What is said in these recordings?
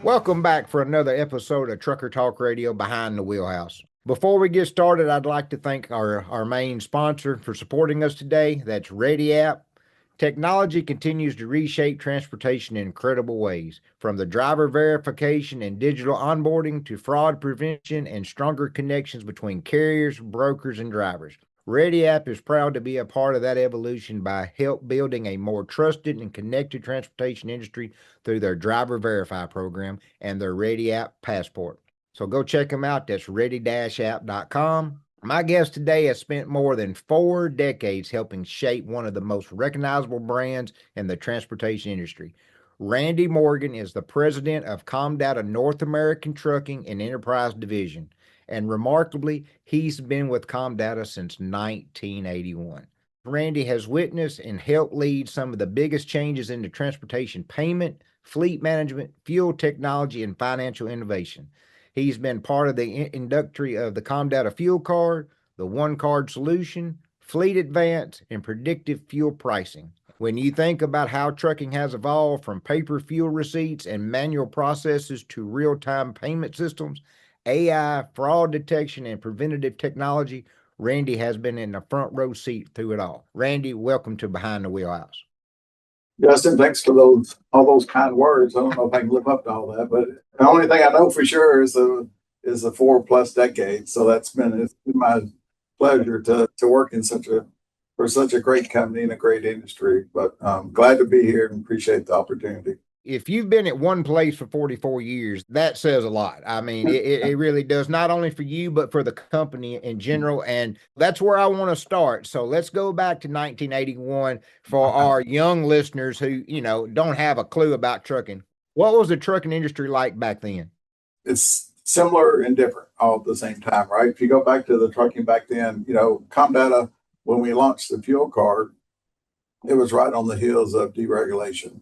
Welcome back for another episode of Trucker Talk Radio Behind the Wheelhouse. Before we get started, I'd like to thank our main sponsor for supporting us today. That's ReadyApp. Technology continues to reshape transportation in incredible ways, from the driver verification and digital onboarding to fraud prevention and stronger connections between carriers, brokers, and drivers. ReadyApp is proud to be a part of that evolution by help building a more trusted and connected transportation industry through their Driver Verify program and their ReadyApp Passport. So go check them out. That's ready-app.com. My guest today has spent more than 4 decades helping shape one of the most recognizable brands in the transportation industry. Randy Morgan is the president of Comdata North American Trucking and Enterprise Division. And remarkably, he's been with Comdata since 1981. Randy has witnessed and helped lead some of the biggest changes into transportation payment, fleet management, fuel technology, and financial innovation. He's been part of the inductee of the Comdata Fuel Card, the OneCard Solution, Fleet Advance, and Predictive Fuel Pricing. When you think about how trucking has evolved from paper fuel receipts and manual processes to real-time payment systems, AI, fraud detection, and preventative technology, Randy has been in the front row seat through it all. Randy, welcome to Behind the Wheelhouse. Justin, thanks for all those kind words. I don't know if I can live up to all that, but the only thing I know for sure is the 4+ decades. So it's been my pleasure to work for such a great company and a great industry. But glad to be here and appreciate the opportunity. If you've been at one place for 44 years, that says a lot. I mean, it really does, not only for you, but for the company in general. And that's where I want to start. So let's go back to 1981 for our young listeners who, don't have a clue about trucking. What was the trucking industry like back then? It's similar and different all at the same time, right? If you go back to the trucking back then, Comdata, when we launched the fuel card, it was right on the heels of deregulation.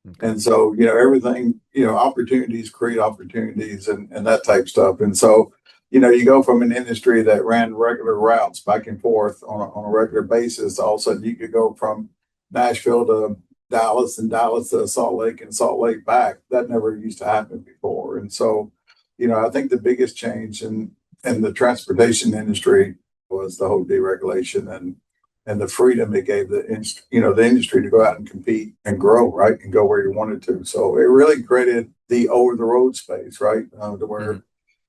Okay. And so, everything, opportunities create opportunities and that type stuff. And so, you go from an industry that ran regular routes back and forth on a regular basis. All of a sudden, you could go from Nashville to Dallas and Dallas to Salt Lake and Salt Lake back. That never used to happen before. And so, I think the biggest change in the transportation industry was the whole deregulation and the freedom it gave the industry to go out and compete and grow, right, and go where you wanted to. So it really created the over-the-road space, right, to where,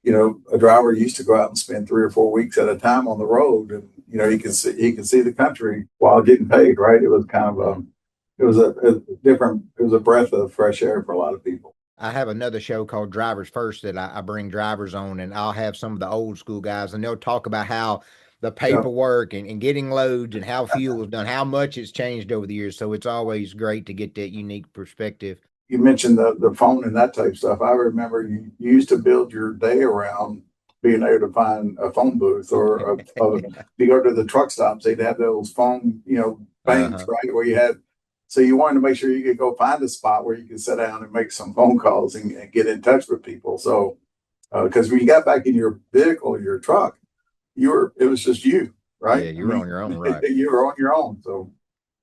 a driver used to go out and spend 3 or 4 weeks at a time on the road, and he can see the country while getting paid, right. It was kind of it was a breath of fresh air for a lot of people. I have another show called Drivers First that I bring drivers on, and I'll have some of the old school guys, and they'll talk about how the paperwork and getting loads and how fuel is done, how much it's changed over the years. So it's always great to get that unique perspective. You mentioned the phone and that type of stuff. I remember you used to build your day around being able to find a phone booth or you go to the truck stops, they'd have those phone, banks, right, where you had. So you wanted to make sure you could go find a spot where you could sit down and make some phone calls and get in touch with people. So, because when you got back in your vehicle, your truck, it was just you, right? Yeah, you were on your own, right? You were on your own. So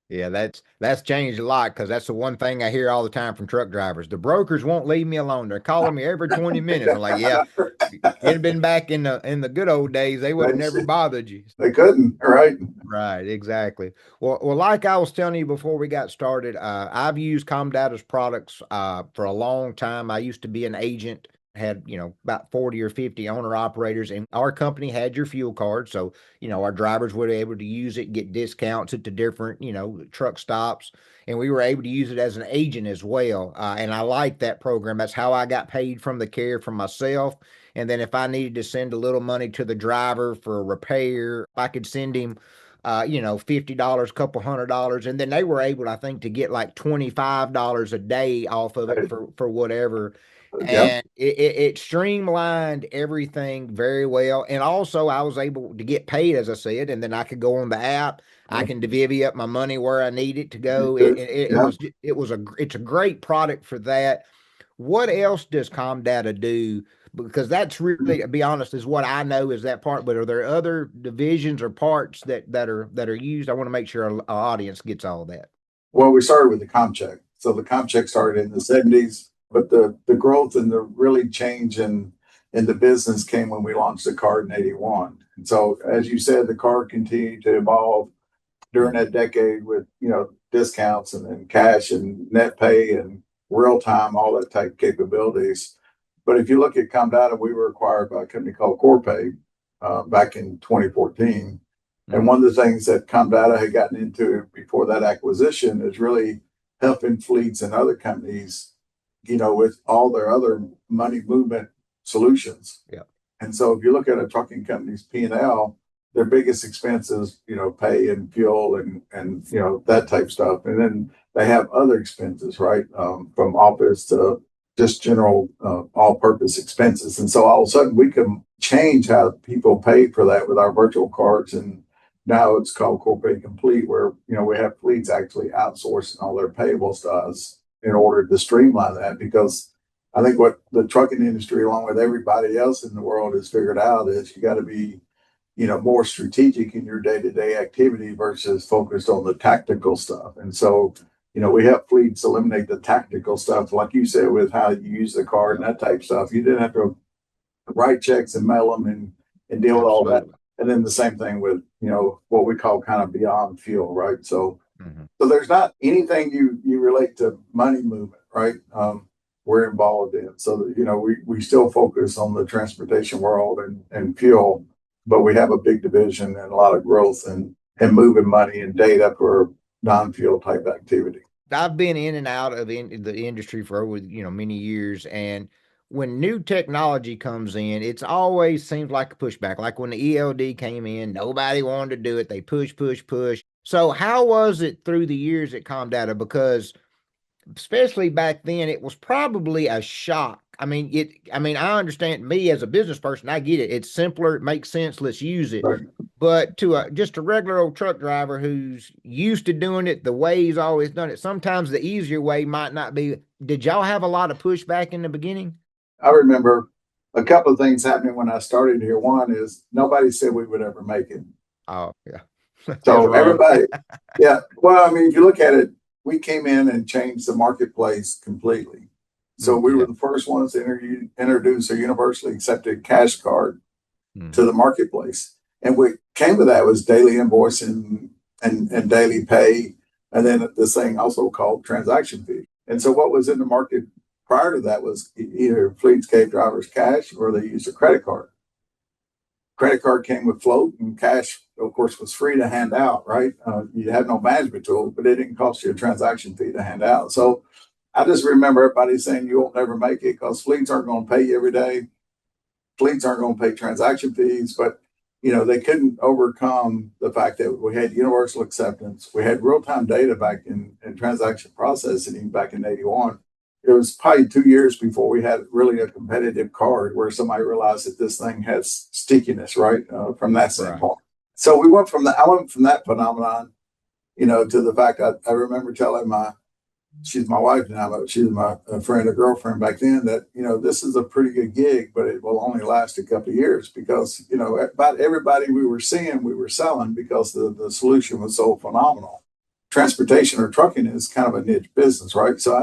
yeah, that's changed a lot, because that's the one thing I hear all the time from truck drivers. The brokers won't leave me alone. They're calling me every 20 minutes. I'm like, yeah, it had been back in the good old days, they would have never bothered you. They couldn't, right? Right, exactly. Well, like I was telling you before we got started, I've used Comdata's products for a long time. I used to be an agent, had about 40 or 50 owner operators, and our company had your fuel card, so our drivers were able to use it, get discounts at the different truck stops, and we were able to use it as an agent as well. And I like that program. That's how I got paid from the carrier for myself. And then if I needed to send a little money to the driver for a repair, I could send him $50, couple $100, and then they were able, I think, to get like $25 a day off of it for whatever. And it streamlined everything very well. And also I was able to get paid, as I said, and then I could go on the app. I can divvy up my money where I need it to go. It's a great product for that. What else does Comdata do? Because that's really, to be honest, is what I know is that part. But are there other divisions or parts that are used? I want to make sure our audience gets all that. Well, we started with the ComCheck. So the ComCheck started in the 70s. But the growth and the really change in the business came when we launched the card in 81. And so, as you said, the card continued to evolve during that decade with, discounts and then cash and net pay and real time, all that type capabilities. But if you look at Comdata, we were acquired by a company called CorpPay back in 2014. And one of the things that Comdata had gotten into before that acquisition is really helping fleets and other companies, with all their other money movement solutions. Yeah. And so if you look at a trucking company's P&L, their biggest expenses, pay and fuel and that type stuff. And then they have other expenses, right? From office to just general all-purpose expenses. And so all of a sudden we can change how people pay for that with our virtual cards. And now it's called CorpPay Complete, where we have fleets actually outsourcing all their payables to us in order to streamline that. Because I think what the trucking industry, along with everybody else in the world, has figured out is you got to be more strategic in your day-to-day activity versus focused on the tactical stuff. And so we help fleets eliminate the tactical stuff, like you said, with how you use the card and that type of stuff. You didn't have to write checks and mail them and deal with all that. And then the same thing with, what we call kind of beyond fuel, right? So, so there's not anything you relate to money movement, right? We're involved in. So, we still focus on the transportation world and fuel, but we have a big division and a lot of growth and moving money and data for non-fuel type activity. I've been in and out of the industry for over, many years. And when new technology comes in, it's always seems like a pushback. Like when the ELD came in, nobody wanted to do it. They push, push, push. So how was it through the years at Comdata? Because especially back then, it was probably a shock. I mean, I understand, me as a business person, I get it. It's simpler. It makes sense. Let's use it. Right. But to just a regular old truck driver who's used to doing it the way he's always done it, sometimes the easier way might not be. Did y'all have a lot of pushback in the beginning? I remember a couple of things happening when I started here. One is nobody said we would ever make it. Oh, yeah. So everybody, yeah. Well, I mean, if you look at it, we came in and changed the marketplace completely. So we were the first ones to introduce a universally accepted cash card to the marketplace. And what came with that was daily invoicing and daily pay. And then this thing also called transaction fee. And so what was in the market prior to that was either fleets gave drivers cash or they used a credit card. Credit card came with float, and cash, of course, was free to hand out, right? You had no management tool, but it didn't cost you a transaction fee to hand out. So I just remember everybody saying you won't never make it because fleets aren't going to pay you every day. Fleets aren't going to pay transaction fees, but they couldn't overcome the fact that we had universal acceptance. We had real-time data back in transaction processing back in 81. It was probably 2 years before we had really a competitive card where somebody realized that this thing has stickiness, right? From that standpoint. So I went from that phenomenon, to the fact I remember telling she's my wife now, but she was my friend or girlfriend back then, that, this is a pretty good gig, but it will only last a couple of years because, about everybody we were seeing, we were selling because the solution was so phenomenal. Transportation or trucking is kind of a niche business, right? So I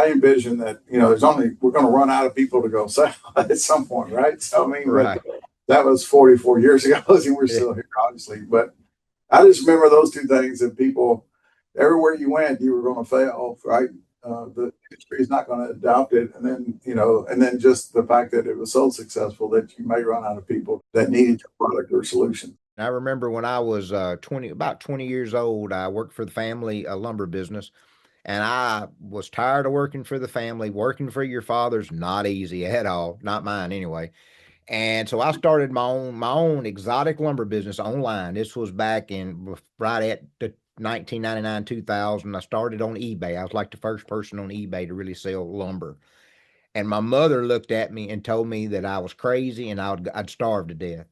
envision that, we're going to run out of people to go sell at some point, right? So, I mean, but that was 44 years ago, and we're still here, obviously. But I just remember those two things, and people, everywhere you went, you were going to fail, right? The industry is not going to adopt it. And then just the fact that it was so successful that you may run out of people that needed your product or solution. I remember when I was about 20 years old, I worked for the family lumber business, and I was tired of working for the family. Working for your father's not easy at all, not mine anyway. And so I started my own exotic lumber business online. This was back in right at the 1999, 2000. I started on eBay. I was like the first person on eBay to really sell lumber. And my mother looked at me and told me that I was crazy and I'd starve to death.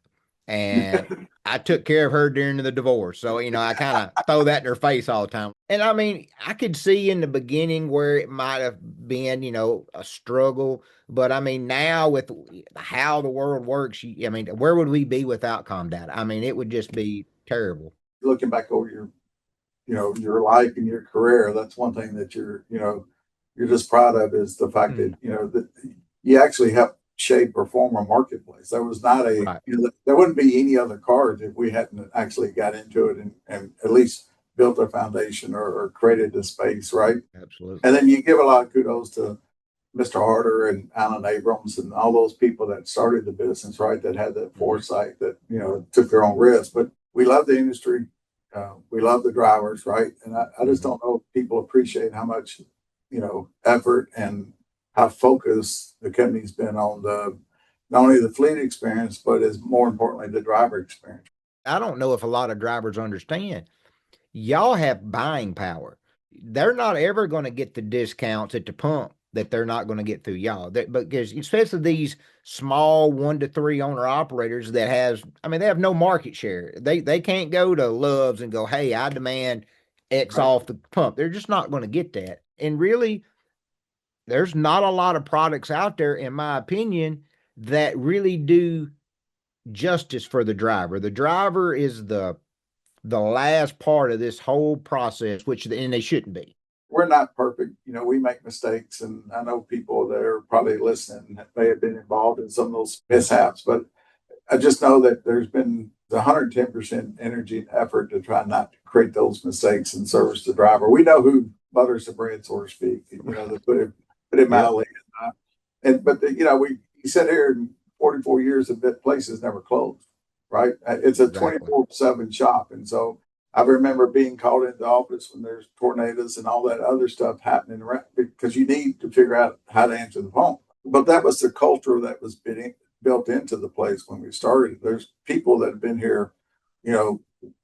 And I took care of her during the divorce. So, I kind of throw that in her face all the time. And I mean, I could see in the beginning where it might have been, a struggle. But I mean, now with how the world works, where would we be without Comdata? I mean, it would just be terrible. Looking back over your life and your career, that's one thing that you're just proud of is the fact that, that you actually helped shape or form a marketplace. There was not a, Right. there wouldn't be any other cars if we hadn't actually got into it and at least built a foundation or created the space, right? Absolutely. And then you give a lot of kudos to Mr. Harder and Alan Abrams and all those people that started the business, right? That had that foresight that, took their own risk. But we love the industry. We love the drivers, right? And I just don't know if people appreciate how much, effort and how focused the company's been on not only the fleet experience, but as more importantly, the driver experience. I don't know if a lot of drivers understand. Y'all have buying power. They're not ever going to get the discounts at the pump that they're not going to get through y'all. Because especially these small 1 to 3 owner operators that they have no market share. They can't go to Love's and go, hey, I demand X off the pump. They're just not going to get that. And really, there's not a lot of products out there, in my opinion, that really do justice for the driver. The driver is the last part of this whole process, and they shouldn't be. We're not perfect. We make mistakes, and I know people that are probably listening may have been involved in some of those mishaps, but I just know that there's been 110% energy and effort to try not to create those mistakes and service the driver. We know who butters the bread, so to speak, to put it mildly. We sit here in 44 years of that place has never closed, right? It's a 24/7 shop. And so I remember being called into the office when there's tornadoes and all that other stuff happening around because you need to figure out how to answer the phone. But that was the culture that was built into the place when we started. There's people that have been here,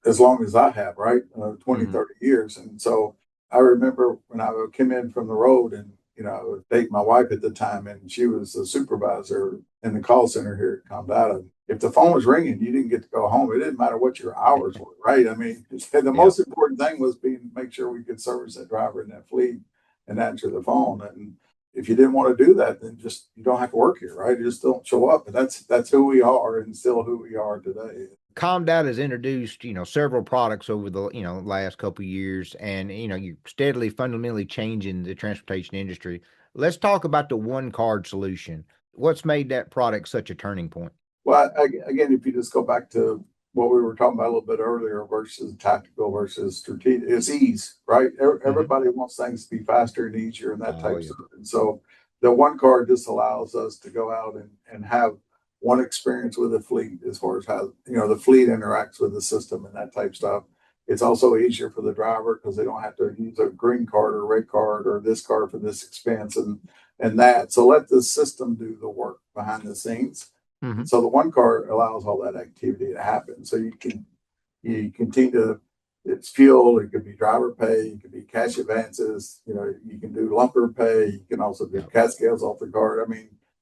as long as I have, right? 20, 30 years. And so I remember when I came in from the road and, I was dating my wife at the time, and she was a supervisor in the call center here at Comdata. If the phone was ringing, you didn't get to go home. It didn't matter what your hours were, right? The most important thing was make sure we could service that driver in that fleet and answer the phone. And if you didn't want to do that, then just you don't have to work here, right? You just don't show up. And that's who we are and still who we are today. Comdata has introduced, several products over the, last couple of years, and, you're steadily, fundamentally changing the transportation industry. Let's talk about the OneCard Solution. What's made that product such a turning point? Well, again, if you just go back to what we were talking about a little bit earlier versus tactical versus strategic, it's ease, right? Everybody wants things to be faster and easier and that type of stuff. And so the OneCard just allows us to go out and have one experience with the fleet as far as how, the fleet interacts with the system and that type of stuff. It's also easier for the driver because they don't have to use a green card or red card or this card for this expense and that. So let the system do the work behind the scenes. So the OneCard allows all that activity to happen. So you continue to, it's fuel, it could be driver pay, it could be cash advances, you can do lumper pay, you can also do cascades off the card.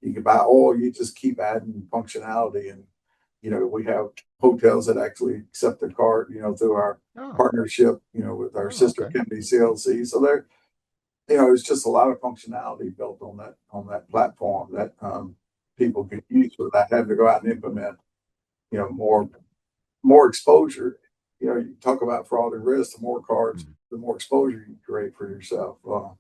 You can buy oil, you just keep adding functionality. And, we have hotels that actually accept the card, through our partnership, with our sister company CLC. So there, it's just a lot of functionality built on that platform that people can use without having to go out and implement, more exposure. You talk about fraud and risk, the more cards, the more exposure you create for yourself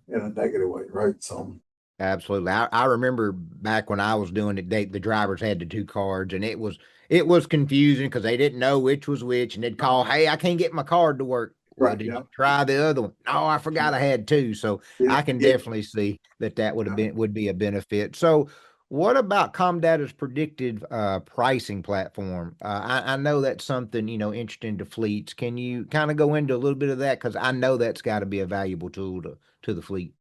in a negative way, right? So absolutely. I remember back when I was doing it, the drivers had the 2 cards, and it was confusing because they didn't know which was which, and they'd call, hey, I can't get my card to work. Well, did you try the other one? No, I forgot I had 2. So I can definitely see that would be a benefit. So what about Comdata's predictive pricing platform? I know that's something, interesting to fleets. Can you kind of go into a little bit of that? Because I know that's got to be a valuable tool to the fleet.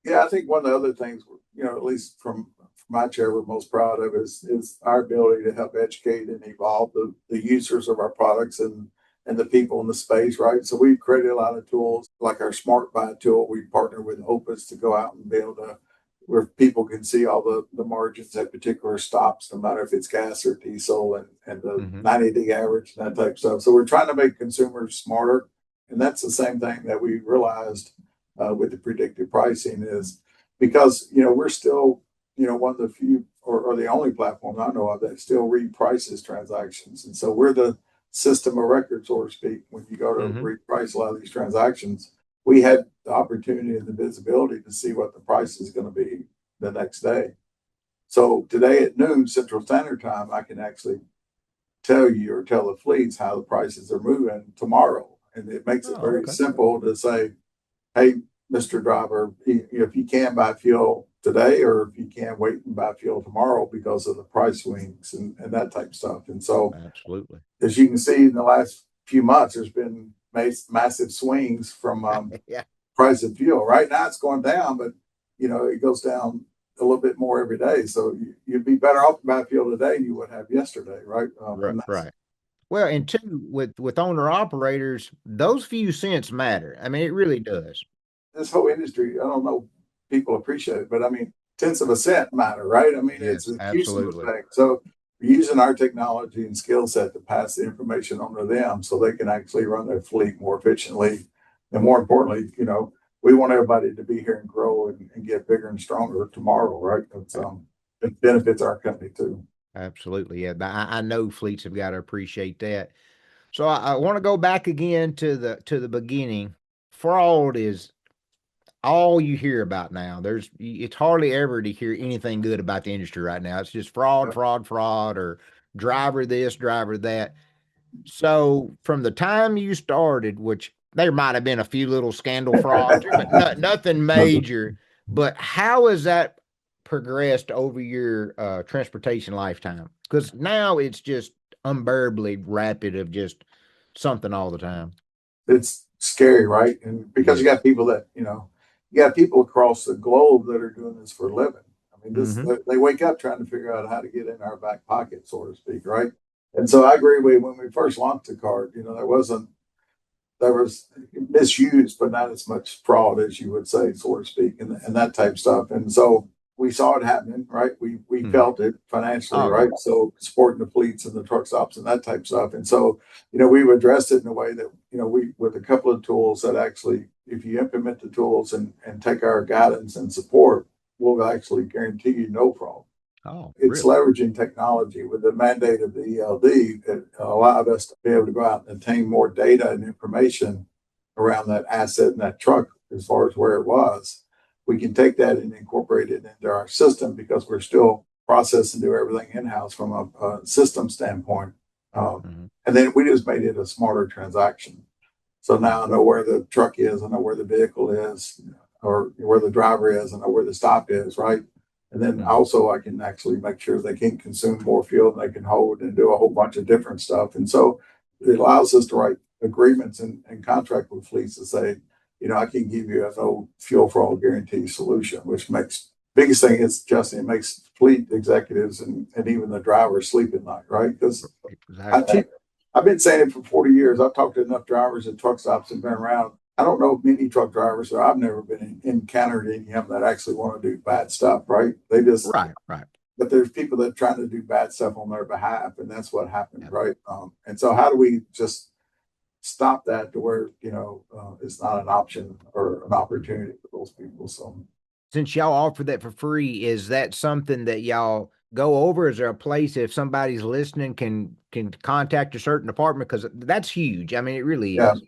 Yeah, I think one of the other things, at least from my chair, we're most proud of is our ability to help educate and evolve the users of our products and the people in the space, right? So we've created a lot of tools like our Smart Buy tool. We partner with Opus to go out and be able to, where people can see all the margins at particular stops, no matter if it's gas or diesel and the 90-day average and that type of stuff. So we're trying to make consumers smarter. And that's the same thing that we realized with the predictive pricing is because, we're still, one of the few or the only platform I know of that still reprices transactions. And so we're the system of record, so to speak, when you go to reprice a lot of these transactions. We had the opportunity and the visibility to see what the price is going to be the next day. So today at noon Central Standard Time, I can actually tell you or tell the fleets how the prices are moving tomorrow. And it makes it very simple to say, hey, Mr. Driver, if you can buy fuel today, or if you can wait and buy fuel tomorrow because of the price swings and that type of stuff. And so, absolutely, as you can see in the last few months, there's been massive swings from price of fuel. Right now it's going down, but it goes down a little bit more every day. So you'd be better off to buy fuel today than you would have yesterday, right? Right. Well, and two, with owner operators, those few cents matter. I mean, it really does. This whole industry, I don't know, people appreciate it, but I mean, tenths of a cent matter, right? I mean, yes, it's a huge absolutely. effect. So using our technology and skill set to pass the information on to them so they can actually run their fleet more efficiently. And more importantly, we want everybody to be here and grow and get bigger and stronger tomorrow, right? It benefits our company too. Absolutely. Yeah. I know fleets have got to appreciate that. So I want to go back again to the beginning. Fraud is all you hear about now. It's hardly ever to hear anything good about the industry right now. It's just fraud, or driver this, driver that. So from the time you started, which there might have been a few little scandal frauds, but nothing major. But how has that progressed over your transportation lifetime? Because now it's just unbearably rapid of just something all the time. It's scary, right? And because you got people that, you got people across the globe that are doing this for a living. I mean, they wake up trying to figure out how to get in our back pocket, so to speak, right? And so I agree with when we first launched the card, there was misuse, but not as much fraud as you would say, so to speak, and that type of stuff. And so we saw it happening, right? We felt it financially, right? So supporting the fleets and the truck stops and that type of stuff. And so, we've addressed it in a way that, we with a couple of tools that actually, if you implement the tools and take our guidance and support, we'll actually guarantee you no fraud. It's leveraging technology with the mandate of the ELD that allowed us to be able to go out and obtain more data and information around that asset and that truck as far as where it was. We can take that and incorporate it into our system because we're still processing, do everything in-house from a system standpoint. And then we just made it a smarter transaction. So now I know where the truck is, I know where the vehicle is, or where the driver is, I know where the stop is, right? And then also I can actually make sure they can consume more fuel than they can hold and do a whole bunch of different stuff. And so it allows us to write agreements and contract with fleets to say, I can give you a no fuel fraud guarantee solution, which biggest thing is, Justin, it makes fleet executives and even the drivers sleep at night, right? Because I've been saying it for 40 years. I've talked to enough drivers at truck stops and been around. I don't know many truck drivers, or I've never been encountered any of them that actually want to do bad stuff, right? They just right. But there's people that are trying to do bad stuff on their behalf, and that's what happened, right? And so, how do we just stop that to where it's not an option or an opportunity for those people? So, since y'all offer that for free, is that something that y'all go over? Is there a place if somebody's listening can contact a certain department? Because that's huge. I mean, it really is.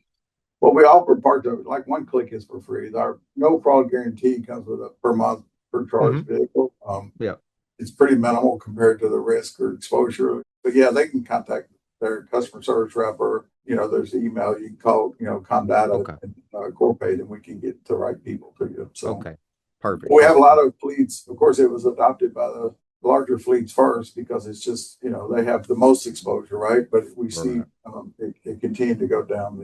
Well, we offer parts of it. Like One Click is for free. Our no fraud guarantee comes with a per month per charge vehicle. It's pretty minimal compared to the risk or exposure. But they can contact their customer service rep, or there's the email you can call, Comdata and CorpPay, and we can get the right people to you. So perfect. We have a lot of fleets. Of course, it was adopted by the larger fleets first because it's just they have the most exposure, right? But we see it continue to go down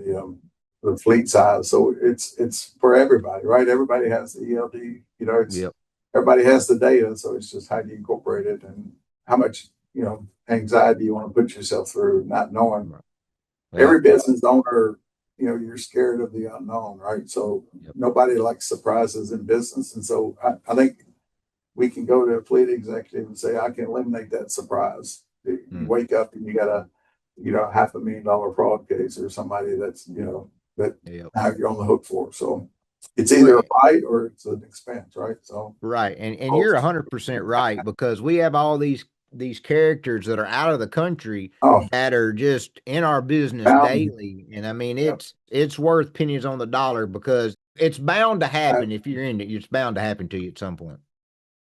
the fleet size. So it's for everybody, right? Everybody has the ELD, everybody has the data. So it's just how do you incorporate it and how much, anxiety you want to put yourself through not knowing. Every business owner, you're scared of the unknown, right? So nobody likes surprises in business. And so I think we can go to a fleet executive and say, I can eliminate that surprise. You wake up and you got a, $500,000 fraud case or somebody that's, that now you're on the hook for. So it's either a fight or it's an expense, right? So and you're 100% right, because we have all these characters that are out of the country that are just in our business daily, and I mean it's worth pennies on the dollar, because It's bound to happen if you're in it. It's bound to happen to you at some point.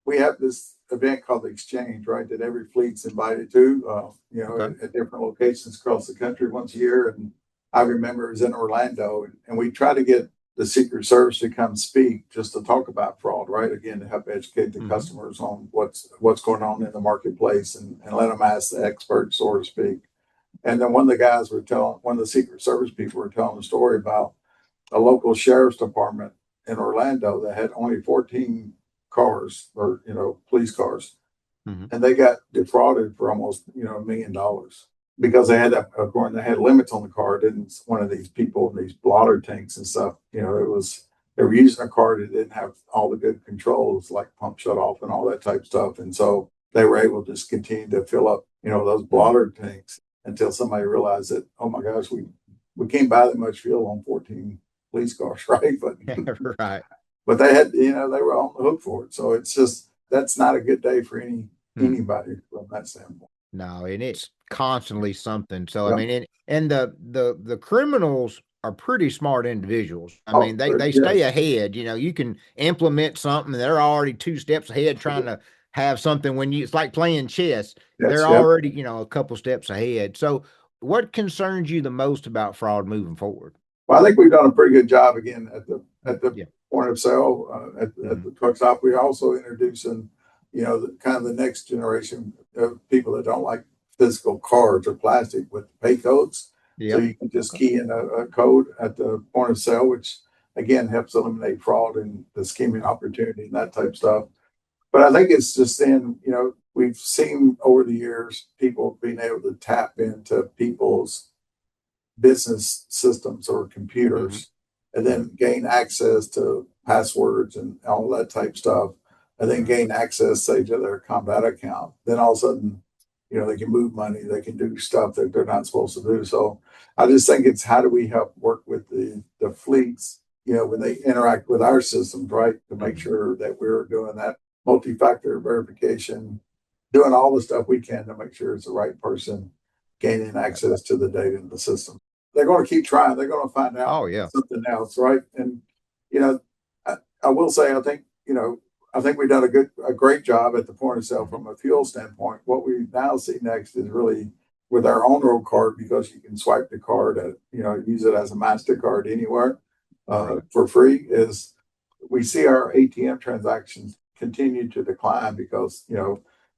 We have this event called the Exchange, right? That every fleet's invited to, Okay. at different locations across the country once a year. And I remember it was in Orlando, and we try to get the Secret Service to come speak just to talk about fraud, right? Again, to help educate the customers on what's going on in the marketplace and let them ask the experts, so to speak. And then one of the guys one of the Secret Service people were telling a story about a local sheriff's department in Orlando that had only 14 cars or, police cars. And they got defrauded for almost, $1 million because they had they had limits on the car. Didn't one of these people in these blotter tanks and stuff, they were using a car that didn't have all the good controls like pump shut off and all that type of stuff. And so they were able to just continue to fill up, those blotter tanks until somebody realized that, oh my gosh, we can't buy that much fuel on 14 police cars, right? But right. But they had, they were on the hook for it. So it's just that's not a good day for anybody from that standpoint. No, and it's constantly something. So I mean, and the criminals are pretty smart individuals. I mean, they stay ahead. You can implement something, they're already 2 steps ahead trying to have something when it's like playing chess. They're already, a couple steps ahead. So what concerns you the most about fraud moving forward? Well, I think we've done a pretty good job again at the point of sale at the truck stop. We're also introducing, kind of the next generation of people that don't like physical cards or plastic with pay codes. So you can just key in a code at the point of sale, which again helps eliminate fraud and the scheming opportunity and that type of stuff. But I think it's just we've seen over the years people being able to tap into people's business systems or computers and then gain access to passwords and all that type stuff, and then gain access, say, to their Comdata account. Then all of a sudden, they can move money, they can do stuff that they're not supposed to do. So I just think it's how do we help work with the fleets, when they interact with our systems, right, to make sure that we're doing that multi-factor verification, doing all the stuff we can to make sure it's the right person gaining access to the data in the system. They're going to keep trying. They're going to find out something else, right? And I will say, I think we've done a great job at the point of sale from a fuel standpoint. What we now see next is really with our own road card, because you can swipe the card at, use it as a MasterCard anywhere for free. Is we see our ATM transactions continue to decline because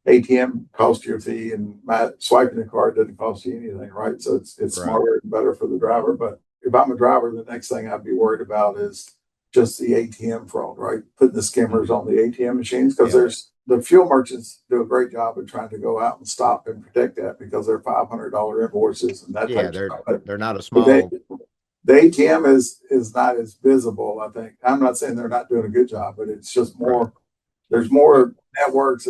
ATM costs you a fee and swiping the card doesn't cost you anything, right? So it's smarter and better for the driver. But if I'm a driver, the next thing I'd be worried about is just the ATM fraud, right? Putting the skimmers on the ATM machines, because there's the fuel merchants do a great job of trying to go out and stop and protect that, because they're $500 invoices and that type of stuff. They're not a small. The ATM is not as visible, I think. I'm not saying they're not doing a good job, but it's just more. There's more networks.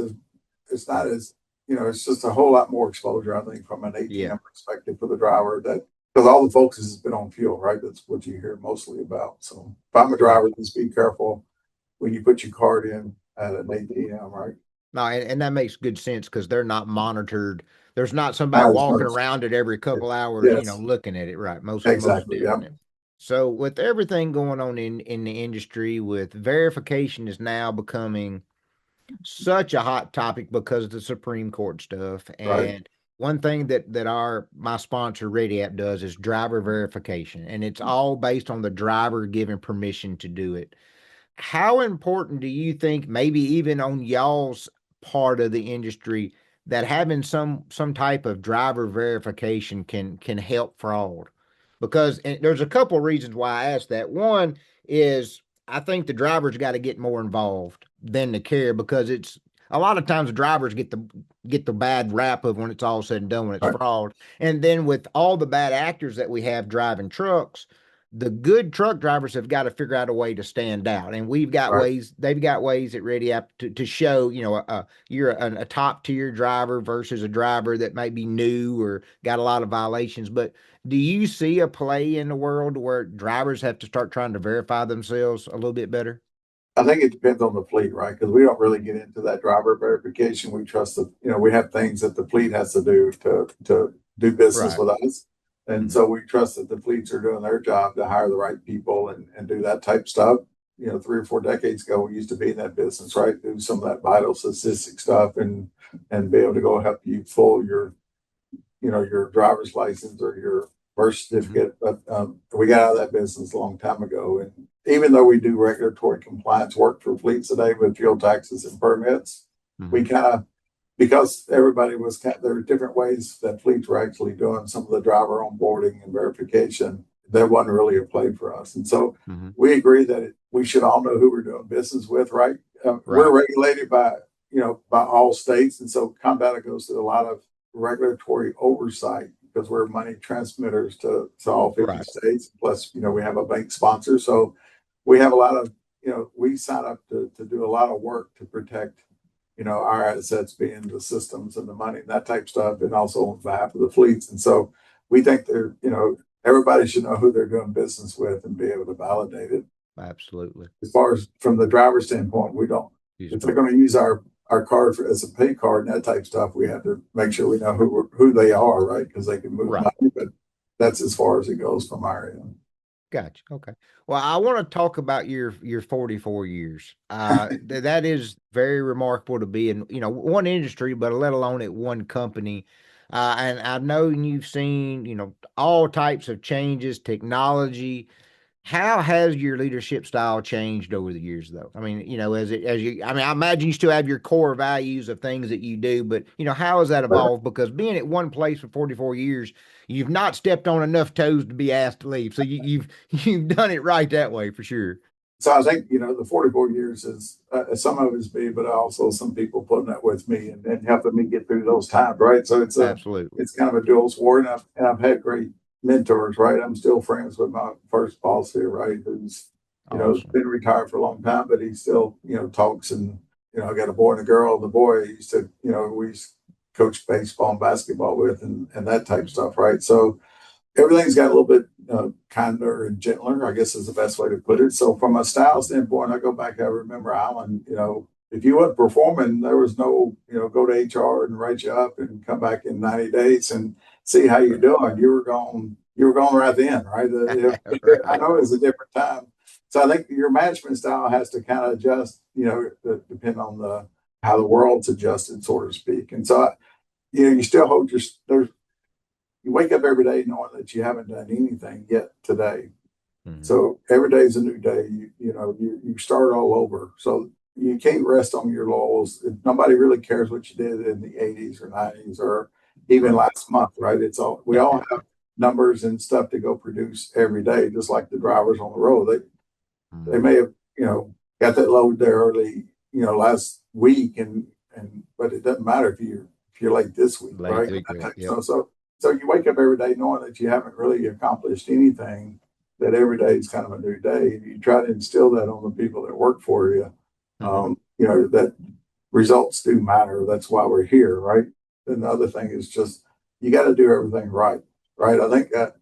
It's not as, it's just a whole lot more exposure, I think, from an ATM perspective for the driver, that because all the focus has been on fuel, right? That's what you hear mostly about. So if I'm a driver, just be careful when you put your card in at an ATM, right? No, and that makes good sense because they're not monitored. There's not somebody walking around it every couple hours, looking at it, right? Most definitely. So with everything going on in the industry, with verification is now becoming such a hot topic because of the Supreme Court stuff. And one thing that my sponsor ReadyApp does is driver verification, and it's all based on the driver giving permission to do it. How important do you think, maybe even on y'all's part of the industry, that having some type of driver verification can help fraud? Because there's a couple of reasons why I asked that. One is I think the drivers got to get more involved than the carrier, because it's a lot of times the drivers get the bad rap of when it's all said and done, when it's fraud. And then with all the bad actors that we have driving trucks, the good truck drivers have got to figure out a way to stand out. And we've got ways, they've got ways at ReadyApp to show, you're a top tier driver versus a driver that might be new or got a lot of violations. But do you see a play in the world where drivers have to start trying to verify themselves a little bit better? I think it depends on the fleet, right? Because we don't really get into that driver verification. We trust we have things that the fleet has to do to do business with us. And so we trust that the fleets are doing their job to hire the right people and do that type stuff. 3 or 4 decades ago, we used to be in that business, right? Do some of that vital statistic stuff and be able to go help you pull your driver's license or your birth certificate. But we got out of that business a long time ago. And even though we do regulatory compliance work for fleets today with fuel taxes and permits, we kind of, because everybody there were different ways that fleets were actually doing some of the driver onboarding and verification. That wasn't really a play for us. And so we agree that we should all know who we're doing business with, right? We're regulated by all states. And so Comdata goes through a lot of regulatory oversight because we're money transmitters to all 50 states. Plus, we have a bank sponsor. So we have a lot of, we sign up to do a lot of work to protect our assets being the systems and the money and that type of stuff, and also on behalf of the fleets. And so we think everybody should know who they're doing business with and be able to validate it. Absolutely. As far as from the driver standpoint, we don't, if they're going to use our card as a pay card and that type of stuff, we have to make sure we know who they are, right? Because they can move money, but that's as far as it goes from our end. Gotcha. Okay. Well, I want to talk about your 44 years. That is very remarkable to be in, one industry, but let alone at one company. And I've known you've seen, all types of changes, technology. How has your leadership style changed over the years, though? I mean, I imagine you still have your core values of things that you do, but, how has that evolved? Because being at one place for 44 years, you've not stepped on enough toes to be asked to leave. So you've done it right that way for sure. So I think, the 44 years is some of it's me, but also some people putting up with me and helping me get through those times, right? So it's absolutely, it's kind of a dual sport, and I've had great mentors, right? I'm still friends with my first boss here, right? Who's, awesome. Been retired for a long time, but he still, talks. And, I got a boy and a girl. The boy used to, we coach baseball and basketball with and that type of stuff, right? So everything's got a little bit kinder and gentler, I guess is the best way to put it. So from a style standpoint, I go back, I remember Alan, if you weren't performing, there was no, go to HR and write you up and come back in 90 days and see how you're doing. You were gone right then, right? I know it was a different time. So I think your management style has to kind of adjust, depend on how the world's adjusted, so to speak. And so, you still hold you wake up every day knowing that you haven't done anything yet today. So every day is a new day. You start all over. So you can't rest on your laurels. Nobody really cares what you did in the 80s or 90s or even last month, right? We all have numbers and stuff to go produce every day, just like the drivers on the road. They may have, got that load there early, last week, but it doesn't matter if you're late this week, right? Yep. So you wake up every day knowing that you haven't really accomplished anything, that every day is kind of a new day. And you try to instill that on the people that work for you, that results do matter. That's why we're here, right? And the other thing is just, you got to do everything right? I think that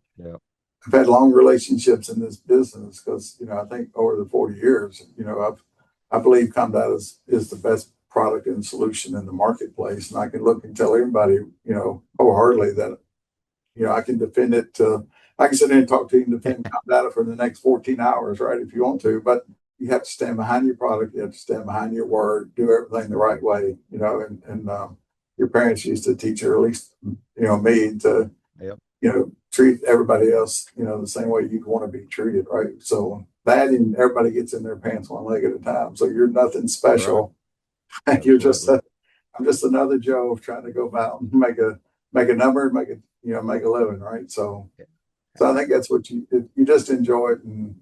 I've had long relationships in this business because, I think over the 40 years, I believe Comdata is the best product and solution in the marketplace. And I can look and tell everybody, wholeheartedly that, I can defend it I can sit there and talk to you and defend Comdata for the next 14 hours, right? If you want to, but you have to stand behind your product. You have to stand behind your word, do everything the right way, and your parents used to teach you, or at least, me to, treat everybody else, the same way you'd want to be treated, right? So that, and everybody gets in their pants one leg at a time. So you're nothing special. Right. You're I'm just another Joe trying to go about and make a number and make a living, right? So I think that's what you just enjoy it, and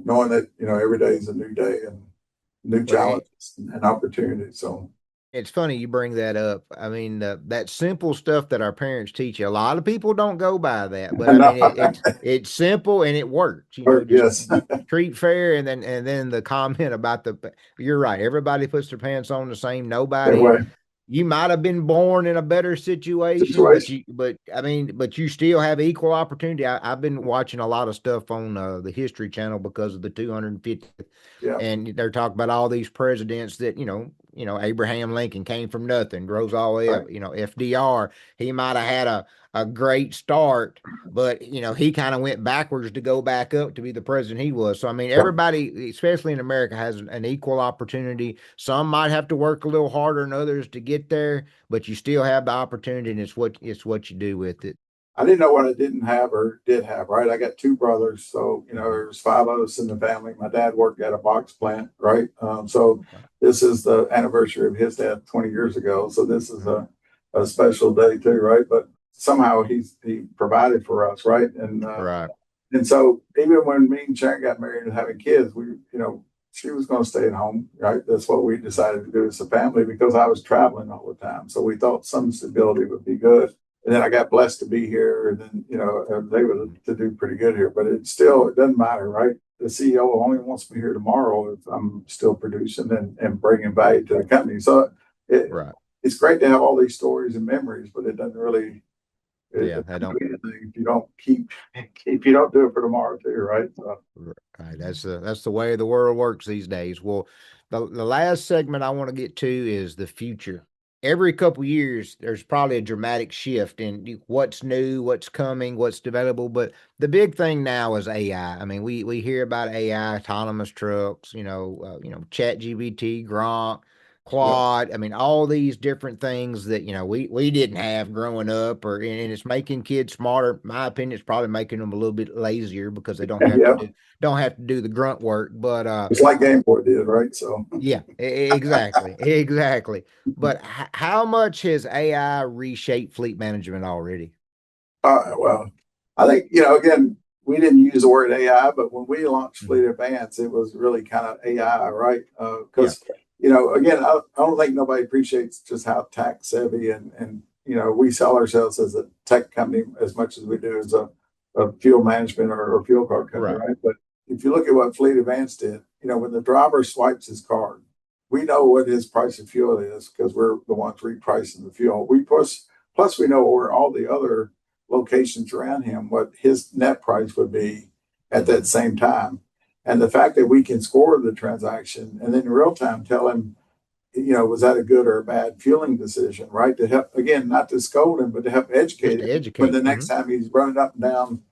knowing that every day is a new day and new challenges and opportunities. So it's funny you bring that up. I mean, that simple stuff that our parents teach you. A lot of people don't go by that, but I mean, it's simple and it works. Just treat fair, and then the comment about you're right. Everybody puts their pants on the same. Nobody. You might have been born in a better situation. But you still have equal opportunity. I've been watching a lot of stuff on the History Channel because of the 250th, and they're talking about all these presidents that Abraham Lincoln came from nothing, rose all the way up. Right. FDR, he might have had a great start, but he kind of went backwards to go back up to be the president he was. So I mean, Yep. everybody, especially in America, has an equal opportunity. Some might have to work a little harder than others to get there, but you still have the opportunity, and it's what you do with it. I didn't know what I didn't have or did have, right? I got two brothers. So, there's five of us in the family. My dad worked at a box plant, right? So Okay. this is the anniversary of his death 20 years ago. So this is a special day too, right? But somehow he provided for us, right? Right. And so even when me and Sharon got married and having kids, she was going to stay at home, right? That's what we decided to do as a family because I was traveling all the time. So we thought some stability would be good. And then I got blessed to be here, and then they were to do pretty good here. But it doesn't matter, right? The CEO only wants me here tomorrow if I'm still producing and bringing value to the company. So Right. it's great to have all these stories and memories, but it doesn't really I don't. if you don't if you don't do it for tomorrow too, right? So, Right. That's the way the world works these days. Well, the last segment I want to get to is the future. Every couple years, there's probably a dramatic shift in what's new, what's coming, what's developable. But the big thing now is AI. I mean, we hear about AI, autonomous trucks, Chat GBT, Gronk, yep. Claude. I mean, all these different things that we didn't have growing up, and it's making kids smarter. In my opinion, it's probably making them a little bit lazier because they Yeah. don't have to do the grunt work. But It's like Game Boy did, right? So yeah, exactly, exactly. But how much has AI reshaped fleet management already? well, I think, again, we didn't use the word AI, but when we launched Mhm. Fleet Advance, it was really kind of AI, right? Yeah, Because, again, I don't think nobody appreciates just how tech savvy and we sell ourselves as a tech company as much as we do as a fuel management or fuel card company, right. right? But if you look at what Fleet Advance did, when the driver swipes his card, we know what his price of fuel is because we're the ones repricing the fuel. Plus we know where all the other locations around him, what his net price would be at that same time. And the fact that we can score the transaction and then in real time tell him, was that a good or a bad fueling decision, right? To help, again, not to scold him, but to help Just educate to him when educate. the next time he's running up and down,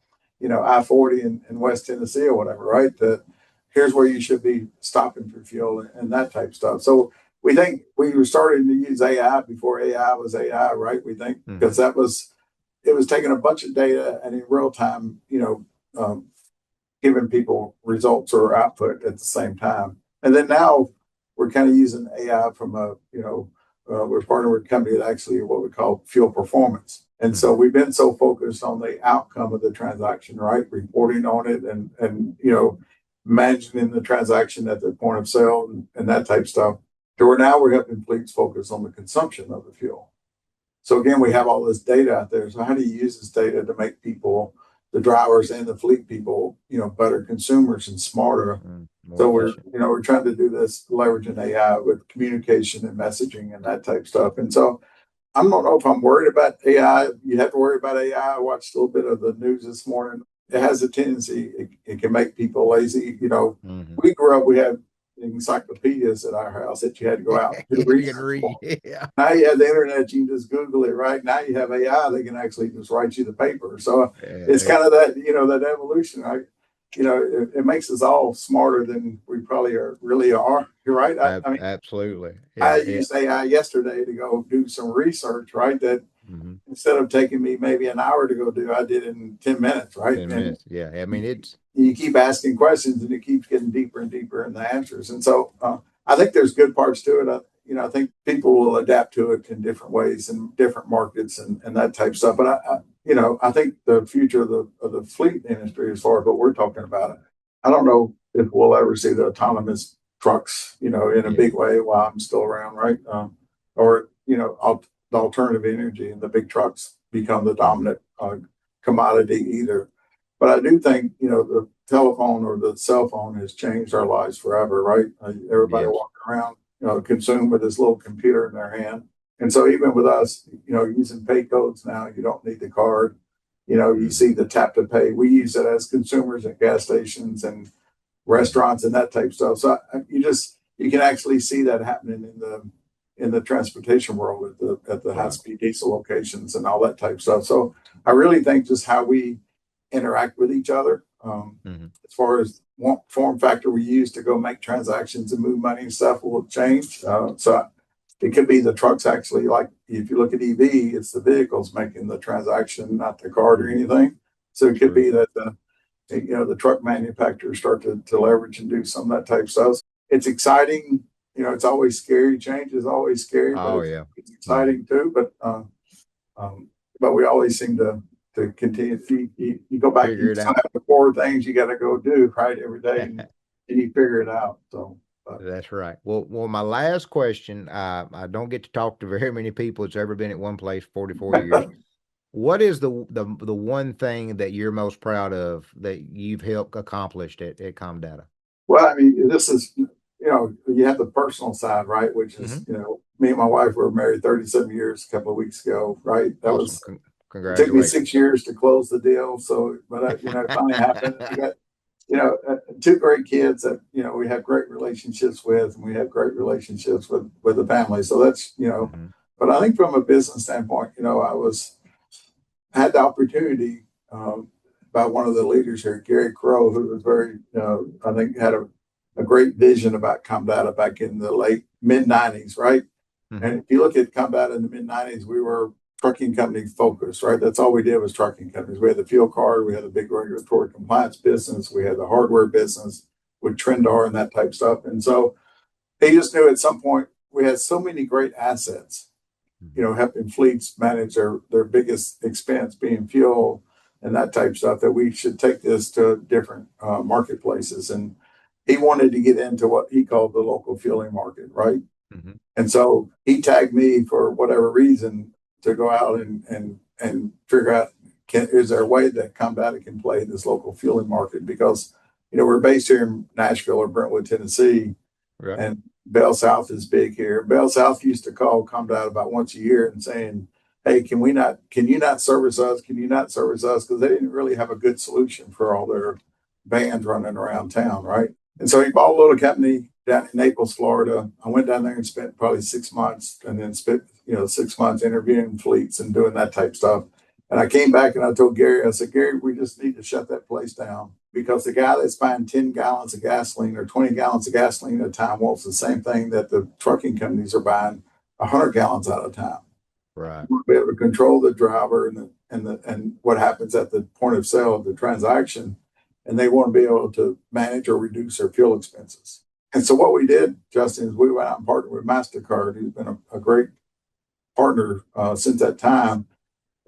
I-40 in West Tennessee or whatever, right? That here's where you should be stopping for fuel and that type of stuff. So we think we were starting to use AI before AI was AI, right? We think because it was taking a bunch of data and in real time, giving people results or output at the same time. And then now we're kind of using AI from we're partnering with a company that actually what we call fuel performance. And so we've been so focused on the outcome of the transaction, right? Reporting on it and managing the transaction at the point of sale and that type of stuff. To where now we're helping fleets focus on the consumption of the fuel. So again, we have all this data out there. So how do you use this data to make people, the drivers and the fleet people, better consumers and smarter? More So efficient. we're trying to do this leveraging AI with communication and messaging and that type of stuff. And so I don't know if I'm worried about AI. You have to worry about AI. I watched a little bit of the news this morning. It has a tendency, it can make people lazy. We grew up, we had encyclopedias at our house that you had to go out and do You can research read. for. Yeah. Now you have the internet, you can just Google it, right? Now you have AI, they can actually just write you the paper. So it's Yeah, kind of that, that evolution. It makes us all smarter than we probably really are. You're right. I mean, absolutely. I Yeah. Yeah. used AI yesterday to go do some research, right? That hmm instead of taking me maybe an hour to go do, I did in 10 minutes, right? 10 minutes. Yeah. I mean, it's You keep asking questions and it keeps getting deeper and deeper in the answers. And so I think there's good parts to it. I think people will adapt to it in different ways and different markets and that type of stuff. But I think the future of the fleet industry, as far as what we're talking about, I don't know if we'll ever see the autonomous trucks, in a yeah. big way while I'm still around, right? Or the alternative energy and the big trucks become the dominant commodity either. But I do think, the telephone or the cell phone has changed our lives forever, right? Everybody Yes. walking around, consumed with this little computer in their hand. And so even with us, using pay codes now, you don't need the card. You see the tap to pay. We use it as consumers at gas stations and restaurants and that type of stuff. So you can actually see that happening in the transportation world at the high speed diesel locations and all that type of stuff. So I really think just how we interact with each other, as far as what form factor we use to go make transactions and move money and stuff will change. So it could be the trucks actually, like if you look at EV, it's the vehicles making the transaction, not the card or anything. So it could be that the truck manufacturers start to leverage and do some of that type of stuff. It's exciting. It's always scary. Change is always scary, but it's exciting too. But we always seem to continue. You go back, you have the 4 things you got to go do right every day, and you figure it out. So. That's right. Well, my last question, I don't get to talk to very many people that's ever been at one place 44 years. What is the one thing that you're most proud of that you've helped accomplish at Comdata? Well, I mean, this is, you have the personal side, right? Which is, me and my wife were married 37 years a couple of weeks ago, right? That was, it took me 6 years to close the deal. So, but it finally happened. We got, 2 great kids that, we have great relationships with, and we have great relationships with the family. So that's, but I think from a business standpoint, I had the opportunity by one of the leaders here, Gary Crow, who was very, I think had a great vision about Comdata back in the mid-90s, right? And if you look at Comdata in the mid-90s, we were trucking company focused, right? That's all we did was trucking companies. We had the fuel card, we had a big regulatory compliance business, we had the hardware business with Trendar and that type of stuff. And so he just knew at some point we had so many great assets, helping fleets manage their biggest expense being fuel and that type of stuff, that we should take this to different marketplaces. And he wanted to get into what he called the local fueling market, right? And so he tagged me for whatever reason to go out and figure out, is there a way that Comdata can play in this local fueling market? Because, we're based here in Nashville or Brentwood, Tennessee, and Bell South is big here. Bell South used to call Comdata about once a year and saying, hey, can you not service us? Can you not service us? Because they didn't really have a good solution for all their vans running around town, right? And so he bought a little company down in Naples, Florida. I went down there and spent probably 6 months, and then spent 6 months interviewing fleets and doing that type of stuff. And I came back and I told Gary, I said, Gary, we just need to shut that place down, because the guy that's buying 10 gallons of gasoline or 20 gallons of gasoline at a time wants the same thing that the trucking companies are buying 100 gallons at a time. Right. We'll be able to control the driver and what happens at the point of sale of the transaction, and they want to be able to manage or reduce their fuel expenses. And so what we did, Justin, is we went out and partnered with MasterCard, who's been a great partner since that time.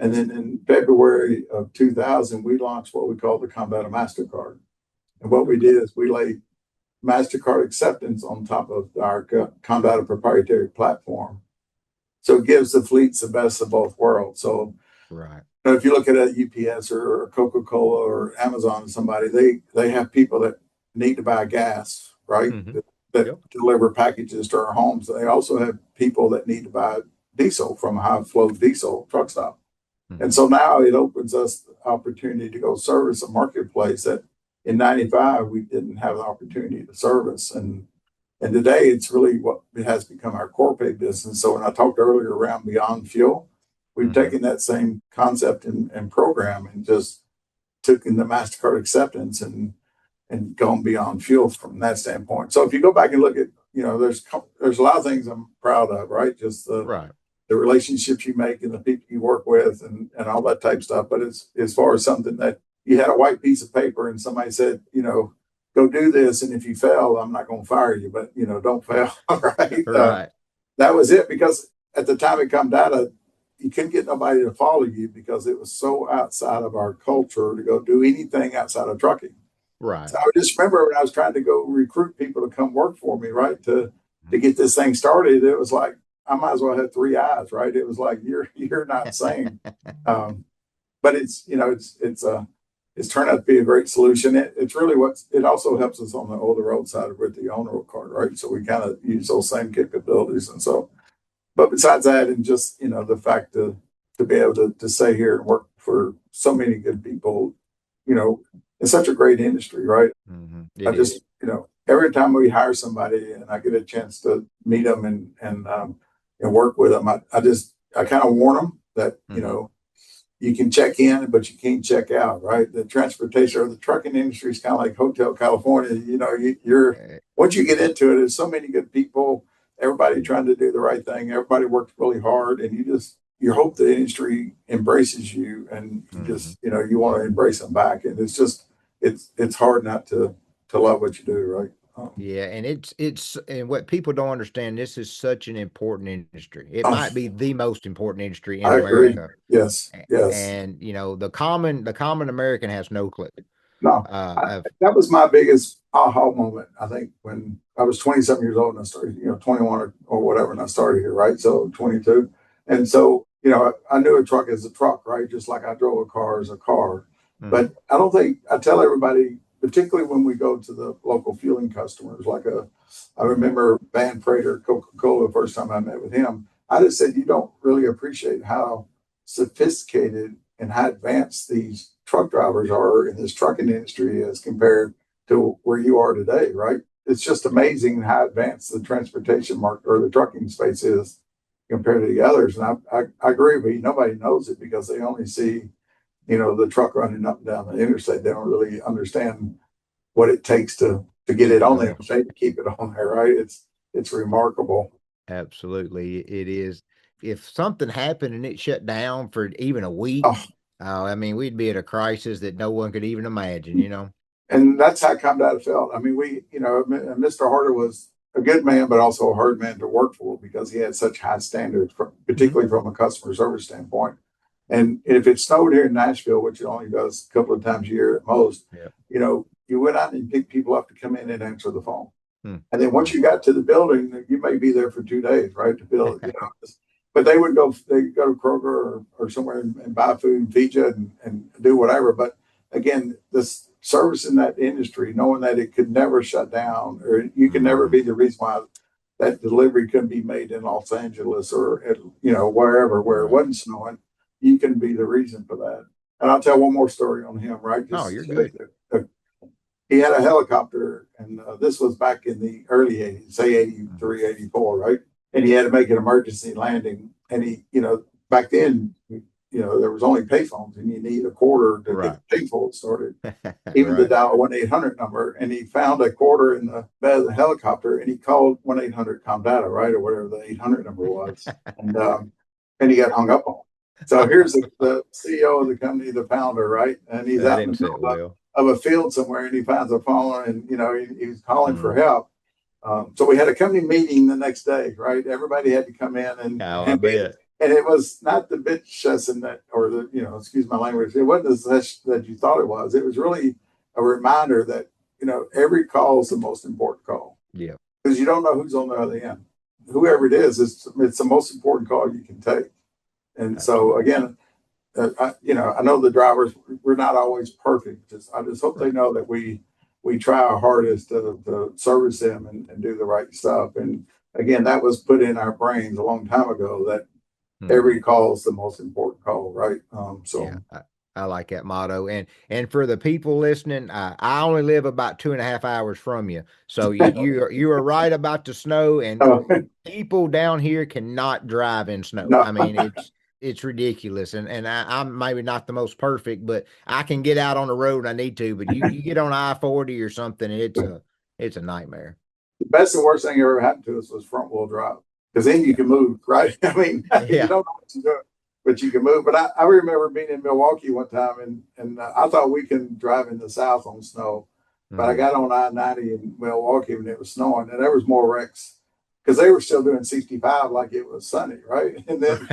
And then in February of 2000, we launched what we call the Comdata MasterCard. And what we did is we laid MasterCard acceptance on top of our Comdata proprietary platform. So it gives the fleets the best of both worlds. So if you look at a UPS or Coca-Cola or Amazon or somebody, they have people that need to buy gas, right? That deliver packages to our homes. They also have people that need to buy diesel from a high flow diesel truck stop. And so now it opens us the opportunity to go service a marketplace that in 95 we didn't have the opportunity to service. And today it's really what it has become our CorpPay business. So when I talked earlier around Beyond Fuel, we've taken that same concept and program and just took in the MasterCard acceptance and gone beyond fuel from that standpoint. So if you go back and look at, there's a lot of things I'm proud of, right? Just the relationships you make and the people you work with and all that type of stuff. But it's as far as something that you had a white piece of paper and somebody said, go do this. And if you fail, I'm not going to fire you, but don't fail. Right. That was it, because at the time at Comdata, you couldn't get nobody to follow you because it was so outside of our culture to go do anything outside of trucking. Right. So I just remember when I was trying to go recruit people to come work for me, right, to get this thing started, it was like, I might as well have 3 eyes, right? It was like, you're not sane. But it's turned out to be a great solution. It's really it also helps us on the over the road side with the on-road card, right? So we kind of use those same capabilities. And so, but besides that, and just, the fact to be able to stay here and work for so many good people, it's such a great industry, right? I just, every time we hire somebody and I get a chance to meet them and and work with them. I kind of warn them that, you know, you can check in, but you can't check out, right? The transportation or the trucking industry is kind of like Hotel California. You know, you're once you get into it, there's so many good people, everybody trying to do the right thing. Everybody works really hard, and you hope the industry embraces you, and you just, you know, you want to embrace them back. And it's hard not to love what you do, right? Yeah, and and what people don't understand, this is such an important industry. It Oh, might be the most important industry in I agree. America. Yes, yes. And you know, the common American has no clue. No, Of that was my biggest aha moment. I think when I was 27 years old and I started, you know, 21 or whatever, and I started here, right? So 22. And so, you know, I knew a truck as a truck, right? Just like I drove a car as a car. But I don't think I tell everybody, particularly when we go to the local fueling customers, I remember Van Prater, Coca-Cola, the first time I met with him, I just said, you don't really appreciate how sophisticated and how advanced these truck drivers are in this trucking industry as compared to where you are today, right? It's just amazing how advanced the transportation market or the trucking space is compared to the others. And I agree with you. Nobody knows it because they only see, you know, the truck running up and down the interstate. They don't really understand what it takes to get it on the interstate, to keep it on there, right? It's remarkable. Absolutely, it is. If something happened and it shut down for even a week, Oh, I mean, we'd be at a crisis that no one could even imagine, you know? and that's how Comdata felt. I mean, you know, Mr. Harder was a good man, but also a hard man to work for because he had such high standards, particularly from a customer service standpoint. And if it snowed here in Nashville, which it only does a couple of times a year at most, you know, you went out and picked people up to come in and answer the phone. And then once you got to the building, you may be there for 2 days, right? To build, you know. But they go to Kroger or somewhere and buy food and feed you and do whatever. But again, this service in that industry, knowing that it could never shut down or you can never be the reason why that delivery couldn't be made in Los Angeles or you know, wherever where it wasn't snowing, you can be the reason for that. And I'll tell one more story on him, right? Oh, you're good. He had a helicopter, and this was back in the early 80s, say 83, 84, right? And he had to make an emergency landing. And he, you know, back then, you know, there was only payphones, and you need a quarter to get the payphone started. Even the dial 1-800 number, and he found a quarter in the bed of the helicopter, and he called 1-800 Comdata, right, or whatever the 800 number was, and he got hung up on. So here's the CEO of the company, the founder, right, and he's out in the middle of a field somewhere, and he finds a phone, and you know he's calling for help. So we had a company meeting the next day, right? Everybody had to come in and it was not the bitch session that, or the, you know, excuse my language, it wasn't the session that you thought it was. It was really a reminder that, you know, every call is the most important call. Yeah. Because you don't know who's on the other end. Whoever it is, it's the most important call you can take. And so again, you know, I know the drivers, we're not always perfect. I just hope they know that we try our hardest to service them and do the right stuff. And again, that was put in our brains a long time ago that every call is the most important call, right? I like that motto. And for the people listening, I only live about 2.5 hours from you, so you are right about the snow. And people down here cannot drive in snow. No. I mean, it's ridiculous. And I'm maybe not the most perfect, but I can get out on the road when I need to. But you get on I-40 or something, and it's a nightmare. The best and worst thing ever happened to us was front wheel drive, because then you can move, right? I mean, you don't know what to do, but you can move. But I remember being in Milwaukee one time, and I thought we can drive in the South on snow, but I got on I-90 in Milwaukee when it was snowing, and there was more wrecks because they were still doing 65 like it was sunny, right? And then,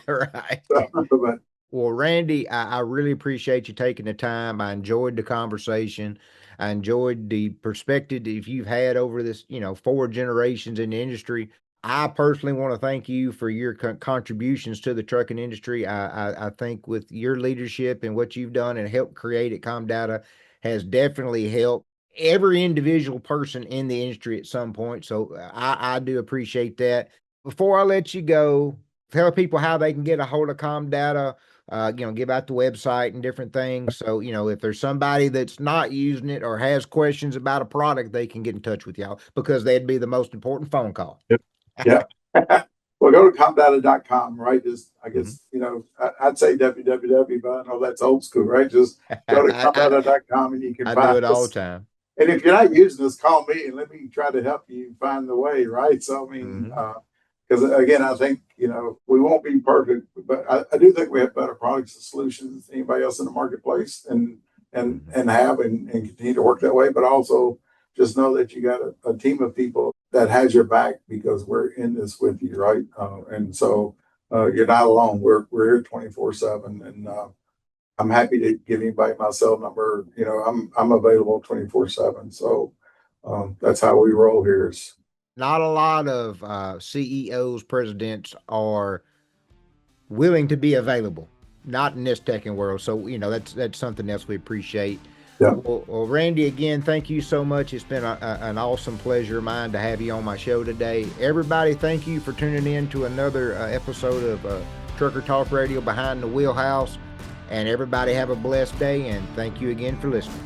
right. But, well, Randy, I really appreciate you taking the time. I enjoyed the conversation. I enjoyed the perspective that you've had over this, you know, 4 generations in the industry. I personally want to thank you for your contributions to the trucking industry. I think with your leadership and what you've done and helped create at Comdata has definitely helped every individual person in the industry at some point. So I do appreciate that. Before I let you go, tell people how they can get a hold of Comdata. You know, give out the website and different things. So, you know, if there's somebody that's not using it or has questions about a product, they can get in touch with y'all, because that'd be the most important phone call. yeah. Well, go to comdata.com, right? Just, I Mhm. guess, I'd say www, but I know that's old school, right? Just go to comdata.com and you can I do find it all the us. time. And if you're not using this, call me and let me try to help you find the way, right? So, I mean, Mhm. because again, I think, we won't be perfect, but I do think we have better products and solutions than anybody else in the marketplace Mhm. and continue to work that way. But also just know that you got a team of people that has your back because we're in this with you, right? And so you're not alone. We're here 24/7, and I'm happy to give anybody my cell number. I'm available 24/7. So that's how we roll here. Not a lot of CEOs, presidents are willing to be available. Not in this tech world. So that's something else we appreciate. Yeah. Well, Randy, again, thank you so much. It's been an awesome pleasure of mine to have you on my show today. Everybody, thank you for tuning in to another episode of Trucker Talk Radio Behind the Wheelhouse. And everybody have a blessed day. And thank you again for listening.